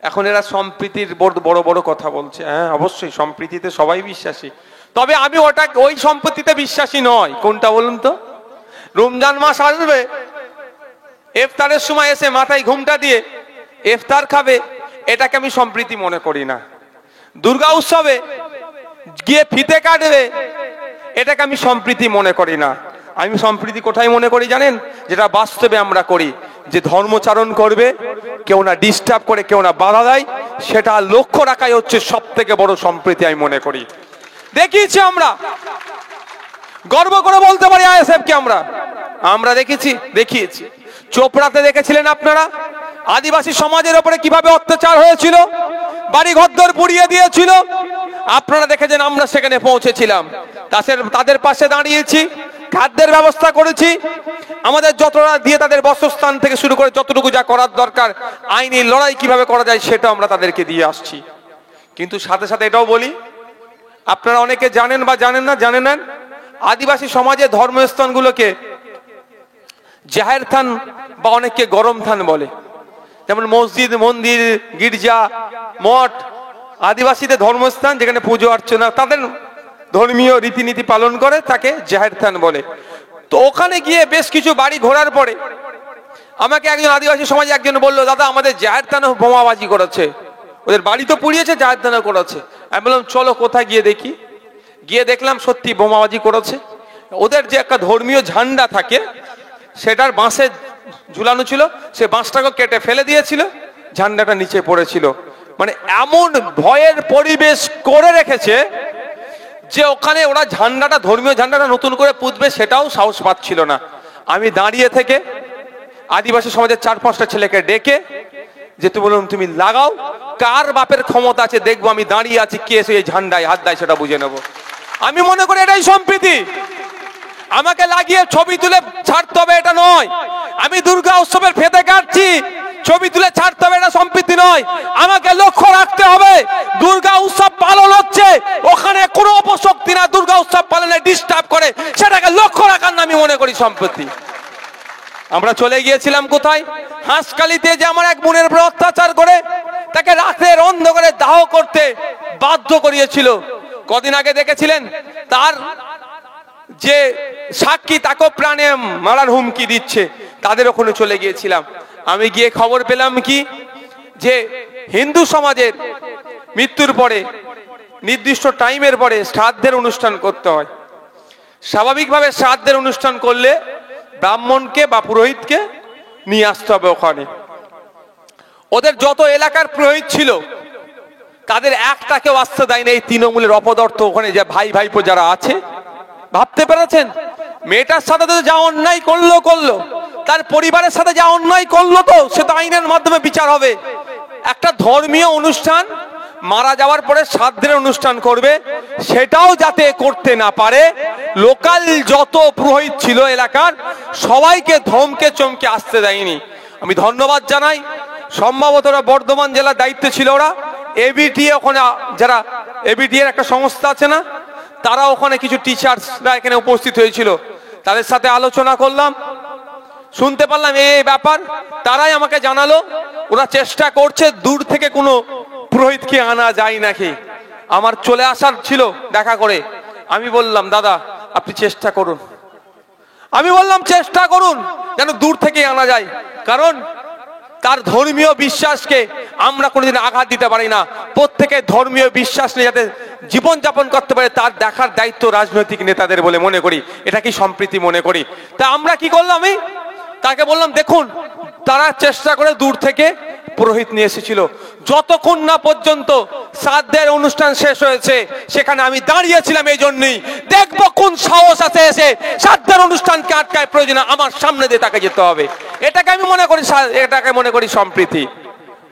এখন এরা সম্প্রীতির বড় বড় কথা বলছে। হ্যাঁ, অবশ্যই সম্প্রীতিতে সবাই বিশ্বাসী, তবে আমি ওই সম্পত্তিতে বিশ্বাসী নয়। কোনটা বলুন তো? রমজান মাস আসবে, ইফতারের সময় এসে মাথায় ঘুমটা দিয়ে ইফতার খাবে, এটাকে আমি সম্প্রীতি মনে করি না। দুর্গা উৎসবে গিয়ে ফিতে কাটবে, এটাকে আমি সম্প্রীতি মনে করি না। আমি সম্প্রীতি কোথায় মনে করি জানেন? যেটা বাস্তবে আমরা করি, যে ধর্মচারণ করবে, কেউ না ডিস্টার্ব করে, কেউ না বাধা দেয়, সেটা লক্ষ্য রাখাই হচ্ছে সব থেকে বড় সম্প্রীতি আমি মনে করি। দেখিয়েছি আমরা, গর্ব করে বলতে পারি আইএসএফকে আমরা দেখিয়েছি। চোপড়াতে দেখেছিলেন আপনারা আদিবাসী সমাজের উপরে কিভাবে অত্যাচার হয়েছিল, বাড়ি ঘরদোর পুড়িয়ে দিয়েছিল, আপনারা দেখেছেন। আমরা সেখানে পৌঁছেছিলাম, তাদের পাশে দাঁড়িয়েছি, খাদ্যের ব্যবস্থা করেছি, আমাদের যতটা দিয়ে তাদের বাসস্থান থেকে শুরু করে যতটুকু যা করার দরকার, আইনি লড়াই কিভাবে করা যায় সেটা আমরা তাদেরকে দিয়ে আসছি। কিন্তু সাথে সাথে এটাও বলি, আপনারা অনেকে জানেন বা জানেন না, আদিবাসী সমাজের ধর্মস্থানগুলোকে জাহের থান বা অনেককে গরম থান বলে। যেমন মসজিদ, মন্দির, গির্জা, মঠ আদিবাসীদের ধর্মস্থান, যেখানে পুজো অর্চনা তাদের ধর্মীয় রীতিনীতি পালন করে, তাকে জাহের থান বলে। তো ওখানে গিয়ে বেশ কিছু বাড়ি ঘোরার পরে আমাকে একজন আদিবাসী সমাজে একজন বললো, দাদা আমাদের জাহের থানে বোমাবাজি করেছে, ওদের বাড়ি তো পুড়িয়েছে, জাহের থানে করেছে। আমি বললাম চলো কোথায় গিয়ে দেখি। গিয়ে দেখলাম সত্যি বোমাবাজি করেছে। ওদের যে একটা ধর্মীয় ঝান্ডা থাকে, সেটার বাঁশে ঝুলানো ছিল, সে বাঁশটাকে কেটে ফেলে দিয়েছিল, ঝান্ডাটা নিচে পড়েছিল। মানে এমন ভয়ের পরিবেশ করে রেখেছে যে ওখানে ওরা ধর্মীয় ঝান্ডাটা নতুন করে পুঁতবে সেটাও সাহস পাচ্ছিল না। আমি দাঁড়িয়ে থেকে আদিবাসী সমাজের 4-5টা ছেলেকে ডেকে যে তুমি লাগাও, কার বাপের ক্ষমতা আছে দেখবো, আমি দাঁড়িয়ে আছি, কে এসে এই ঝান্ডায় হাত দেয় সেটা বুঝে নেবো। আমি মনে করি এটাই সম্প্রীতি। আমাকে লাগিয়ে ছবি তুলে ছাড়তে হবে এটা নয়। আমি দুর্গা উৎসবের ফেতে কাটছি, ছবি তুলে ছাড়তে হবে এটা সম্প্রীতি নয়। আমাকে লক্ষ্য রাখতে হবে দুর্গা উৎসব পালন হচ্ছে, ওখানে কোনো অপশক্তি না দুর্গা উৎসব পালনে ডিস্টার্ব করে, সেটাকে লক্ষ্য রাখার নামে মনে করি সম্প্রীতি। আমরা চলে গিয়েছিলাম কোথায়? হাঁসখালিতে, যে আমার এক বোনের উপর অত্যাচার করে তাকে রাতের অন্ধকারে দাহ করতে বাধ্য করিয়েছিল। কদিন আগে দেখেছিলেন তার যে সাক্ষী তাকে প্রাণে মারার হুমকি দিচ্ছে, তাদের ওখানে চলে গিয়েছিলাম। আমি গিয়ে খবর পেলাম কি, যে হিন্দু সমাজের মৃত্যুর পরে নির্দিষ্ট টাইমের পরে শ্রাদ্ধের অনুষ্ঠান করতে হয়। স্বাভাবিকভাবে শ্রাদ্ধের অনুষ্ঠান করলে ব্রাহ্মণকে বা পুরোহিতকে নিয়ে আসতে হবে ওখানে। ওদের যত এলাকার পুরোহিত ছিল তাদের একটাকেও আসতে দেয়নি এই তৃণমূলের অপদার্থ ওখানে, যে ভাইপো যারা আছে। ভাবতে পেরেছেন? মেয়েটার সাথে তো যা অন্যায় করলো, তার পরিবারের সাথে যা অন্যায় করলো, তো সে তো আইনের মাধ্যমে বিচার হবে। একটা ধর্মীয় অনুষ্ঠান মারা যাওয়ার পরে শ্রাদ্ধের অনুষ্ঠান করবে, সেটাও যাতে করতে না পারে, লোকাল যত পুরোহিত ছিল এলাকার সবাইকে ধমকে চমকে আসতে দেয়নি। আমি ধন্যবাদ জানাই, সম্ভবত ওরা বর্ধমান জেলার দায়িত্বে ছিল, ওরা এবিটিএ, ওখানে যারা এবিটিএ এর একটা সংস্থা আছে না, তারা ওখানে কিছু টিচার্সরা এখানে উপস্থিত হয়েছিল, তাদের সাথে আলোচনা করলাম, শুনতে পারলাম এই ব্যাপার। তারাই আমাকে জানালো ওরা চেষ্টা করছে দূর থেকে কোনো পুরোহিতকে আনা যায় নাকি। আমার চলে আসার ছিল দেখা করে। আমি বললাম দাদা আপনি চেষ্টা করুন, যেন দূর থেকে আনা যায়, কারণ তার ধর্মীয় বিশ্বাসকে আমরা কোনোদিন আঘাত দিতে পারি না। প্রত্যেকের ধর্মীয় বিশ্বাস নিয়ে যাতে জীবনযাপন করতে পারে তার দেখার দায়িত্ব রাজনৈতিক নেতাদের বলে মনে করি, এটা কি সম্প্রীতি মনে করি। তা আমরা কি করলাম, আমি তাকে বললাম দেখুন, তারা চেষ্টা করে দূর থেকে পুরোহিত নিয়ে এসেছিল, যতক্ষণ না পর্যন্ত শ্রাদ্ধের অনুষ্ঠান শেষ হয়েছে সেখানে আমি দাঁড়িয়েছিলাম এই জন্যই, দেখবো কোন সাহস আছে এসে শ্রাদ্ধের অনুষ্ঠানকে আটকায়, প্রয়োজনে আমার সামনে দিয়ে তাকে যেতে হবে। এটাকে মনে করি সম্প্রীতি।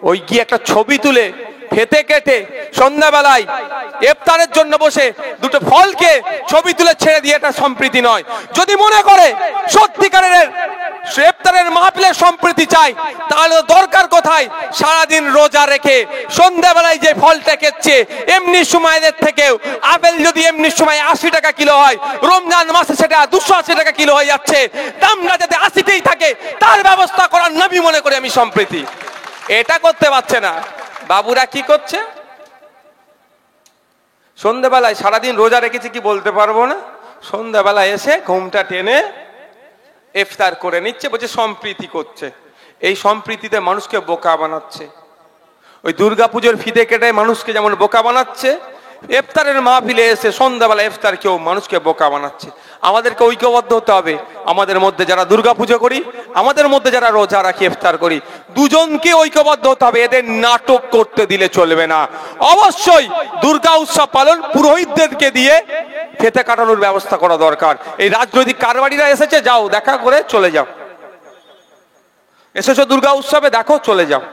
ওই গিয়ে একটা ছবি তুলে ফেতে কেটে সন্ধ্যাবেলায় ইফতারের জন্য বসে দুটো ফলকে ছবি তুলে ছেড়ে দিয়ে এটা সম্প্রীতি নয়। যদি মনে করে সত্যিকারের ইফতারের মাহফিলের সম্প্রীতি চাই, তাহলে দরকার কোথায় সারাদিন রোজা রেখে সন্ধ্যাবেলায় যে ফলটা কেটছে, এমনি সময়ের থেকেও আপেল যদি এমনি সময় 80 টাকা কিলো হয়, রমজান মাসে সেটা 280 টাকা কিলো হয়ে যাচ্ছে, দামটা যাতে 80তেই থাকে তার ব্যবস্থা করার নবী মনে করি আমি সম্প্রীতি। এটা করতে পারছে না, বাবুরা কি করছে? সন্ধ্যাবেলায় সারাদিন রোজা রেখেছে কি বলতে পারবো না, সন্ধ্যাবেলায় এসে ঘুমটা টেনে ইফতার করে নিচ্ছে, বলছে সম্প্রীতি করছে। এই সম্প্রীতিতে মানুষকে বোকা বানাচ্ছে। ওই দুর্গাপুজোর ফিতে কেটে মানুষকে যেমন বোকা বানাচ্ছে, ইফতারের মাহফিলে এসে সন্ধ্যাবেলা ইফতার কেউ মানুষকে বোকা বানাচ্ছে। আমাদেরকে ঐক্যবদ্ধ হতে হবে। আমাদের মধ্যে যারা দুর্গাপুজো করি, আমাদের মধ্যে যারা রোজা রাখি, ইফতার করি, দুজনকে ঐক্যবদ্ধ হতে হবে। এদের নাটক করতে দিলে চলবে না। অবশ্যই দুর্গা উৎসব পালন পুরোহিতদেরকে দিয়ে ফেতে কাটানোর ব্যবস্থা করা দরকার। এই রাজনৈতিক কারবারিরা এসেছে, যাও দেখা করে চলে যাও। এসেছো দুর্গা উৎসবে, দেখো চলে যাও।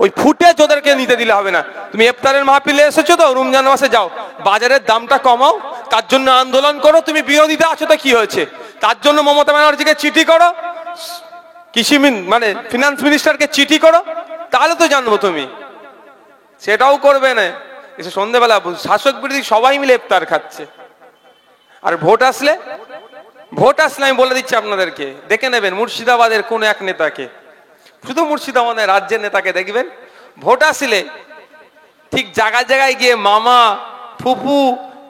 ওই ফুটেজ ওদেরকে নিতে দিলে হবে না। তুমি ইফতারের মাহফিলে এসেছো তো, রমজান মাসে যাও, বাজারের দামটা কমাও, তার জন্য আন্দোলন করো। তুমি বিরোধিতা আছো তো কি হয়েছে, তার জন্য মমতা ব্যানার্জিকে চিঠি করো, কৃষি মানে ফিনান্স মিনিস্টারকে চিঠি করো, তাহলে তো জানবো তুমি। সেটাও করবে না, এসে সন্ধ্যেবেলা শাসক বিরোধী সবাই মিলে ইফতার খাচ্ছে। আর ভোট আসলে আমি বলে দিচ্ছি আপনাদেরকে, দেখে নেবেন মুর্শিদাবাদের কোন এক নেতাকে, শুধু মুর্শিদাবাদের রাজ্যের নেতাকে দেখবেন, ভোট আসলে ঠিক জায়গায় জায়গায় গিয়ে মামা, ফুফু,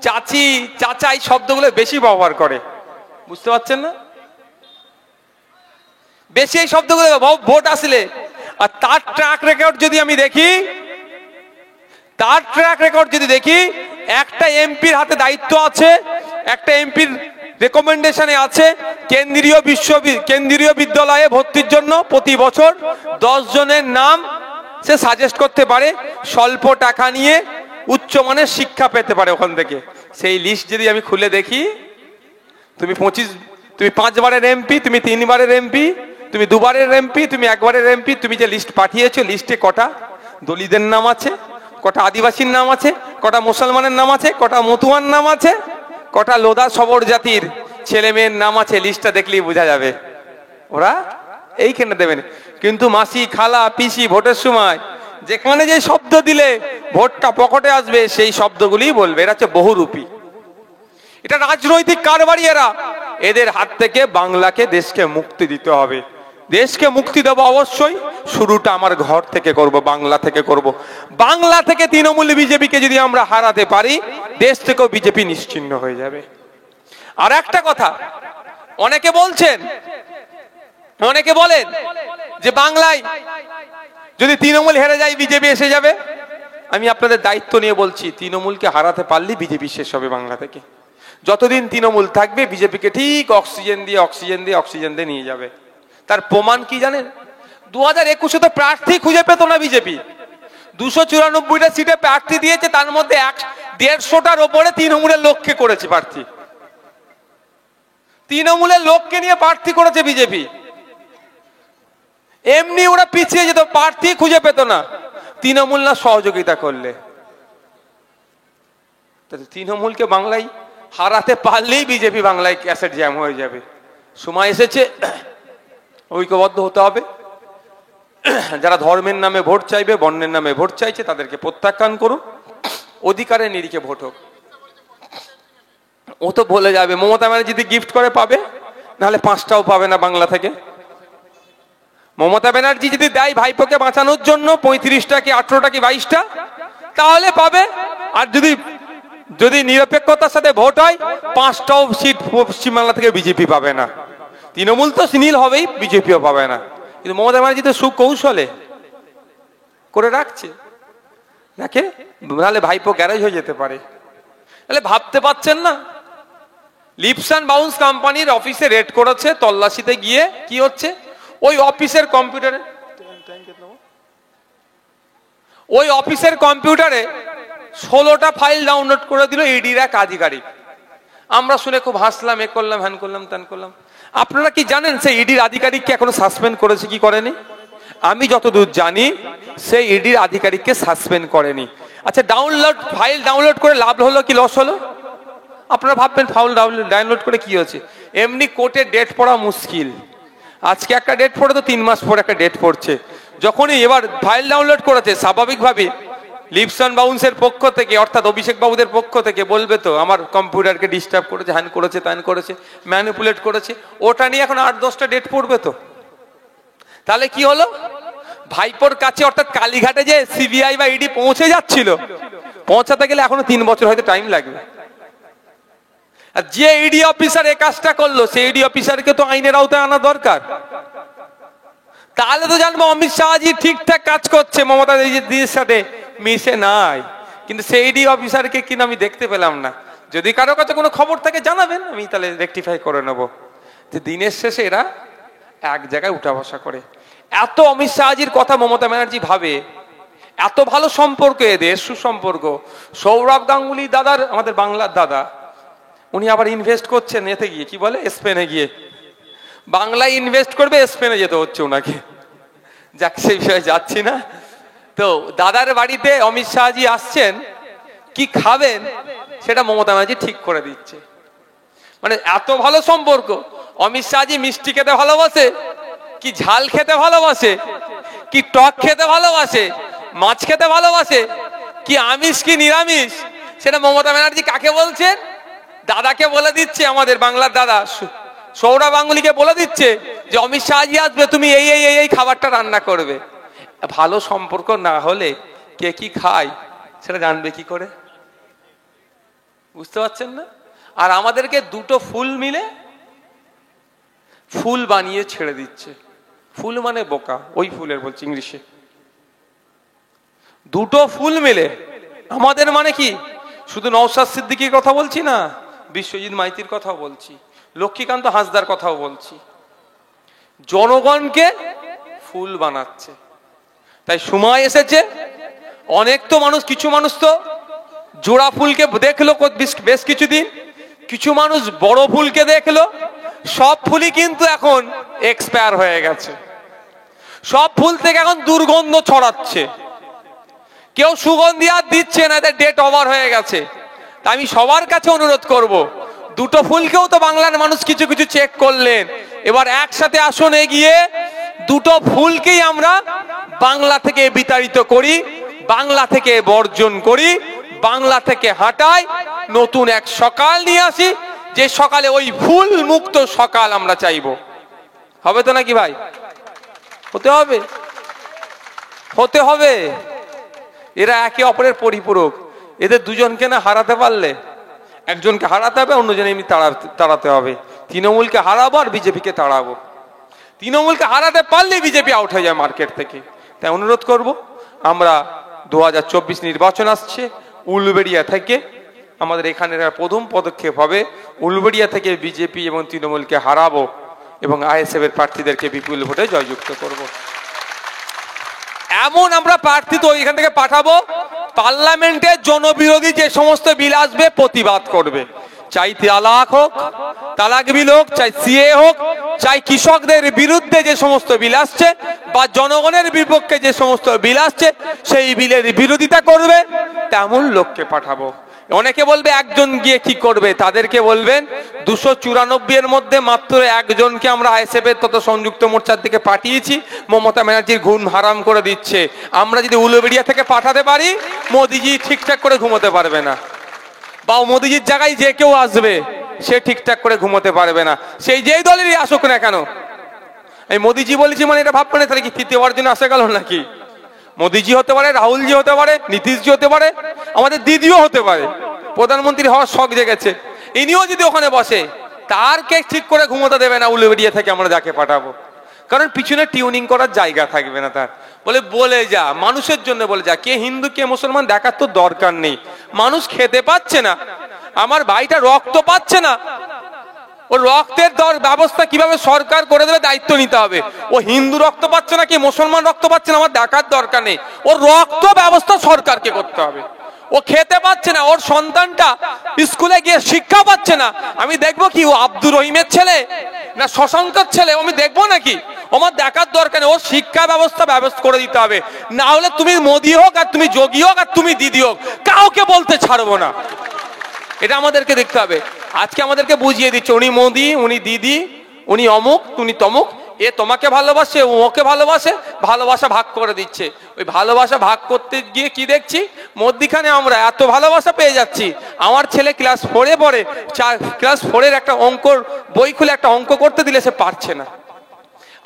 চাচি, চাচা এই শব্দগুলো বেশি ব্যবহার করে। বুঝতে পারছেন না? বেশি এই শব্দগুলো ভোট আসলে। আর তার ট্র্যাক রেকর্ড যদি আমি দেখি, একটা এমপির হাতে দায়িত্ব আছে, একটা এমপির রেকমেন্ডেশনে আছে কেন্দ্রীয় বিদ্যালয়ে ভর্তির জন্য প্রতি বছর 10 জনের নাম সে সাজেস্ট করতে পারে, স্বল্প টাকা নিয়ে উচ্চমানের শিক্ষা পেতে পারে ওখান থেকে। সেই লিস্ট যদি আমি খুলে দেখি, তুমি 5 বারের এমপি, তুমি 3 বারের এমপি, তুমি 2 বারের এমপি, তুমি 1 বারের এমপি, তুমি যে লিস্ট পাঠিয়েছো, লিস্টে কটা দলিতদের নাম আছে, কটা আদিবাসীর নাম আছে, কটা মুসলমানের নাম আছে, কটা মতুয়ার নাম আছে, কটা লোদা সবর জাতির ছেলে মেয়ের নাম আছে, লিস্টটা দেখলেই বোঝা যাবে। ওরা এইখানে দেবেন। কিন্তু মাসি, খালা, পিসি ভোটের সময় যেখানে যে শব্দ দিলে ভোটটা পকেটে আসবে, সেই শব্দগুলি বলবে। এরা হচ্ছে বহুরূপী, এটা রাজনৈতিক কারবারি। এদের হাত থেকে বাংলাকে, দেশকে মুক্তি দিতে হবে। দেশকে মুক্তি দেবো অবশ্যই, শুরুটা আমার ঘর থেকে করব, বাংলা থেকে করব। বাংলা থেকে তৃণমূল বিজেপিকে যদি আমরা হারাতে পারি, দেশ থেকেও বিজেপি নিশ্চিহ্ন হয়ে যাবে। আর একটা কথা, অনেকে বলেন যে বাংলায় যদি তৃণমূল হেরে যায় বিজেপি এসে যাবে। আমি আপনাদের দায়িত্ব নিয়ে বলছি, তৃণমূলকে হারাতে পারলেই বিজেপি শেষ হবে বাংলা থেকে। যতদিন তৃণমূল থাকবে, বিজেপিকে ঠিক অক্সিজেন দিয়ে নিয়ে যাবে। তার প্রমাণ কি জানেন? 2021-এ তো প্রার্থী খুঁজে পেত না বিজেপি। 294টা সিটে প্রার্থী দিয়েছে, তার মধ্যে 150টার ওপরে তৃণমূলের লোককে করেছে প্রার্থী। তৃণমূলের লোককে নিয়ে প্রার্থী করেছে বিজেপি। এমনি ওরা পিছিয়ে যেত, প্রার্থী খুঁজে পেত না, তৃণমূল না সহযোগিতা করলে। তৃণমূলকে বাংলায় হারাতে পারলেই বিজেপি বাংলায় ক্যাসেট জ্যাম হয়ে যাবে। সময় এসেছে ঐক্যবদ্ধ হতে হবে। যারা ধর্মের নামে ভোট চাইবে, বর্ণের নামে ভোট চাইছে, তাদেরকে প্রত্যাখ্যান করুন। অধিকারের নিরিখে ভোট হোক। ও তো বলে যাবে, মমতা ব্যানার্জি যদি গিফট করে পাবে, নাহলে 5টাও পাবে না বাংলা থেকে। মমতা ব্যানার্জি যদি দেয় ভাইপোকে বাঁচানোর জন্য 35টা কি 18টা কি 22টা, তাহলে পাবে। আর যদি নিরপেক্ষতার সাথে ভোট হয়, 5টাও সিট পশ্চিমবাংলা থেকে বিজেপি পাবে না। তৃণমূল তো নীল হবেই, বিজেপিও পাবে না। কিন্তু মমতা ব্যানার্জি তো সুকৌশলে করে রাখছে, নাকি নাহলে ভাইপো গ্যারেজ হয়ে যেতে পারে। তাহলে ভাবতে পারছেন না, লিপস অ্যান্ড বাউন্স কোম্পানির অফিসে রেড করেছে, তল্লাশিতে গিয়ে কি হচ্ছে, ওই অফিসের কম্পিউটারে 16টা ফাইল ডাউনলোড করে দিল ইডির এক আধিকারিক। আমরা শুনে খুব হাসলাম, এ করলাম, হ্যান করলাম, ত্যান করলাম। আপনারা কি জানেন সেই ইডির আধিকারিককে এখনো সাসপেন্ড করেছে কি করেনি? আমি যতদূর জানি সেই ইডির আধিকারিককে সাসপেন্ড করেনি। আচ্ছা, ফাইল ডাউনলোড করে লাভ হলো কি লস হলো? আপনারা ভাববেন ফাইল ডাউনলোড করে কি হচ্ছে? এমনি কোর্টে ডেট পড়া মুশকিল। আজকে একটা ডেট পড়ে তো 3 মাস পর একটা ডেট পড়ছে। যখনই এবার ফাইল ডাউনলোড করেছে, স্বাভাবিকভাবে লিপস অ্যান্ড বাউন্সের পক্ষ থেকে, অর্থাৎ অভিষেক বাবুদের পক্ষ থেকে বলবে তো আমার কম্পিউটারকে ডিস্টার্ব করেছে, হ্যান করেছে, ত্যান করেছে, ম্যানিপুলেট করেছে। ওটা নিয়ে এখন 8-10টা ডেট পড়বে তো। তাহলে কি হলো? ভাইপোর কাছে অর্থাৎ কালীঘাটে যে সিবিআই বা ইডি পৌঁছে যাচ্ছিল, পৌঁছাতে গেলে এখনো 3 বছর হয়তো টাইম লাগবে। আর যে ইডি অফিসার এই কাজটা করলো, সেই ইডি অফিসারকে তো আইনের আওতায় আনা দরকার। তাহলে তো জানবো অমিত শাহজি ঠিকঠাক কাজ করছে, মমতা দিদির সাথে মিশে নাই। কিন্তু সেই ইডি অফিসারকে কিন্তু আমি দেখতে পেলাম না। যদি কারো কাছে কোনো খবর থাকে জানাবেন, আমি তাহলে রেকটিফাই করে নেব। যে দিনের শেষে এরা এক জায়গায় উঠা বসা করে। এত অমিত শাহজির কথা মমতা ব্যানার্জি ভাবে, এত ভালো সম্পর্ক এদের, সুসম্পর্ক। সৌরভ গাঙ্গুলি দাদার, আমাদের বাংলার দাদা, উনি আবার ইনভেস্ট করছেন এতে গিয়ে, কি বলে, স্পেনে গিয়ে। বাংলায় ইনভেস্ট করবে, স্পেনে যেতে হচ্ছে ওনাকে। যাক, সেই বিষয়ে যাচ্ছি না। তো দাদার বাড়িতে অমিত শাহজি আসছেন, কি খাবেন সেটা মমতা ব্যানার্জি ঠিক করে দিচ্ছে। মানে এত ভালো সম্পর্ক। অমিত শাহজি মিষ্টি খেতে ভালোবাসে, কি ঝাল খেতে ভালোবাসে, কি টক খেতে ভালোবাসে, মাছ খেতে ভালোবাসে, কি আমিষ কি নিরামিষ, সেটা মমতা ব্যানার্জি কাকে বলছেন? দাদাকে বলে দিচ্ছে, আমাদের বাংলার দাদা সৌরভ গাঙ্গুলিকে বলে দিচ্ছে যে অমিত শাহজি আসবে, তুমি এই এই এই খাবারটা রান্না করবে। ভালো সম্পর্ক না হলে কে কি খায় সেটা জানবে কি করে? বুঝতে পারছেন না? আর আমাদেরকে দুটো ফুল মিলে ফুল বানিয়ে ছেড়ে দিচ্ছে। ফুল মানে বোকা, ওই ফুলের বলছি ইংলিশে। দুটো ফুল মিলে আমাদের মানে কি? শুধু নওশাদ সিদ্দিকীর কথা বলছি না, বিশ্বজিৎ মাইতির কথাও বলছি, লক্ষ্মীকান্ত হাসদার কথাও বলছি। জনগণকে ফুল বানাচ্ছে। তাই সময় এসেছে, অনেক তো মানুষ, কিছু মানুষ তো জোড়া ফুলকে দেখলো বেশ কিছুদিন, কিছু মানুষ বড় ফুলকে দেখলো। সব ফুলই কিন্তু এখন এক্সপায়ার হয়ে গেছে। সব ফুল থেকে এখন দুর্গন্ধ ছড়াচ্ছে। কেউ সুগন্ধি আর দিচ্ছে না, এদের ডেট ওভার হয়ে গেছে। তাই আমি সবার কাছে অনুরোধ করব, দুটো ফুলকেও তো বাংলার মানুষ কিছু কিছু চেক করলেন। এবার একসাথে আসন এগিয়ে দুটো ফুলকেই আমরা বাংলা থেকে বিতাড়িত করি, বাংলা থেকে বর্জন করি, বাংলা থেকে হাঁটাই, নতুন এক সকাল নিয়ে আসি, যে সকালে ওই ফুল মুক্ত সকাল আমরা চাইব। হবে তো নাকি ভাই? হতে হবে, হতে হবে। এরা একে অপরের পরিপূরক। এদের দুজনকে না হারাতে পারলে, একজনকে হারাতে হবে, অন্যজন এমনি তাড়াতে হবে। তৃণমূলকে হারাবো আর বিজেপিকে তাড়াবো। তৃণমূলকে হারাতে পারলে বিজেপি আউট হয়ে যায় মার্কেট থেকে। তাই অনুরোধ করব, আমরা 2024 নির্বাচন আসছে, উলবেড়িয়া থেকে আমাদের এখানে প্রথম পদক্ষেপ হবে, উলবেড়িয়া থেকে বিজেপি এবং তৃণমূলকে হারাবো এবং আইএসএফ এর প্রার্থীদেরকে বিপুল ভোটে জয়যুক্ত করব। এমন আমরা প্রার্থী তো এখান থেকে পাঠাবো, পার্লামেন্টে জনবিরোধী যে সমস্ত বিল আসবে প্রতিবাদ করবে। চাই তালাক হোক, তালাক বিল হোক, চাই সিএ হোক, চাই কৃষকদের বিরুদ্ধে যে সমস্ত বিল আসছে বা জনগণের বিপক্ষে যে সমস্ত বিল আসছে, সেই বিলের বিরোধিতা করবে, তেমন লোককে পাঠাবো। অনেকে বলবে একজন গিয়ে কি করবে? তাদেরকে বলবেন 294 এর মধ্যে মাত্র একজনকে আমরা আইএসএফ এর তথা সংযুক্ত মোর্চার দিকে পাঠিয়েছি। মমতা ব্যানার্জির ঘুম হারাম করে দিচ্ছে। আমরা যদি উলুবেড়িয়া থেকে পাঠাতে পারি, মোদিজি ঠিকঠাক করে ঘুমোতে পারবে না, বা মোদিজির জায়গায় যে কেউ আসবে সে ঠিকঠাক করে ঘুমোতে পারবে না, সেই যেই দলেরই আসুক না কেন। এই মোদিজি বলেছি মানে এটা ভাববে না তাহলে কি তৃতীয়বার জন্য আসে গেল নাকি? মোদিজি হতে পারে, রাহুলজি হতে পারে, নীতিশজি হতে পারে, আমাদের দিদিও হতে পারে। প্রধানমন্ত্রী হওয়ার শখ জেগেছে, ইনিও যদি ওখানে বসে, তারকে ঠিক করে ঘুমোতে দেবে না উলুবেড়িয়া থেকে আমরা যাকে পাঠাবো। কারণ পিছনে টিউনিং করার জায়গা থাকবে না তার। বলে যা, মানুষের জন্য বলে যা। কে হিন্দু কে মুসলমান দেখার তো দরকার নেই। মানুষ খেতে পাচ্ছে না, আমার ভাইটা রক্ত পাচ্ছে না, ও রক্তের ব্যবস্থা কিভাবে সরকার করে দেবে দায়িত্ব নিতে হবে। ও হিন্দু রক্ত পাচ্ছে না কি মুসলমান রক্ত পাচ্ছে না আমার দেখার দরকার নেই, ওর রক্ত ব্যবস্থা সরকারকে করতে হবে। ও খেতে পাচ্ছে না, ওর সন্তানটা স্কুলে গিয়ে শিক্ষা পাচ্ছে না, আমি দেখবো কি ও আব্দুর রহিমের ছেলে না শশাঙ্কের ছেলে? আমি দেখবো নাকি? আমার দেখার দরকার নেই, ওর শিক্ষা ব্যবস্থা করে দিতে হবে। না হলে তুমি মোদি হোক আর তুমি যোগী হোক আর তুমি দিদি হোক, কাউকে বলতে ছাড়বো না। এটা আমাদেরকে দেখতে হবে। আজকে আমাদেরকে বুঝিয়ে দিচ্ছে উনি মোদি, উনি দিদি, উনি অমুক, উনি তমুক, এ তোমাকে ভালোবাসে, ও ওকে ভালোবাসে, ভালোবাসা ভাগ করে দিচ্ছে। ওই ভালোবাসা ভাগ করতে গিয়ে কি দেখছি, মধ্যিখানে আমরা এত ভালোবাসা পেয়ে যাচ্ছি। আমার ছেলে ক্লাস 4-এ পড়ে, ক্লাস 4-এর একটা অঙ্কর বই খুলে একটা অঙ্ক করতে দিলে সে পারছে না।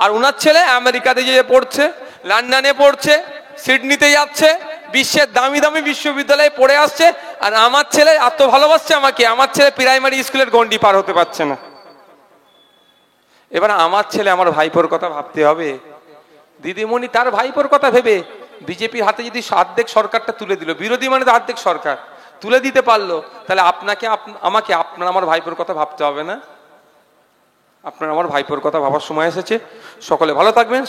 আর উনার ছেলে আমেরিকাতে যে পড়ছে, লন্ডনে পড়ছে, সিডনিতে যাচ্ছে, বিশ্বের দামি দামি বিশ্ববিদ্যালয়ে পড়ে আসছে, আর আমার ছেলে এত ভালোবাসছে আমাকে, আমার ছেলে প্রাইমারি স্কুলের গন্ডি পার হতে পারছে না। এবার আমার ছেলে আমার ভাইপোর কথা ভাবতে হবে। দিদিমণি তার ভাইপোর কথা ভেবে বিজেপির হাতে যদি অর্ধেক সরকারটা তুলে দিল, বিরোধী মানে তো অর্ধেক সরকার তুলে দিতে পারলো, তাহলে আপনাকে আমাকে আপনার আমার ভাইপোর কথা ভাবতে হবে না? আপনার আমার ভাইপোর কথা ভাবার সময় এসেছে। সকলে ভালো থাকবেন।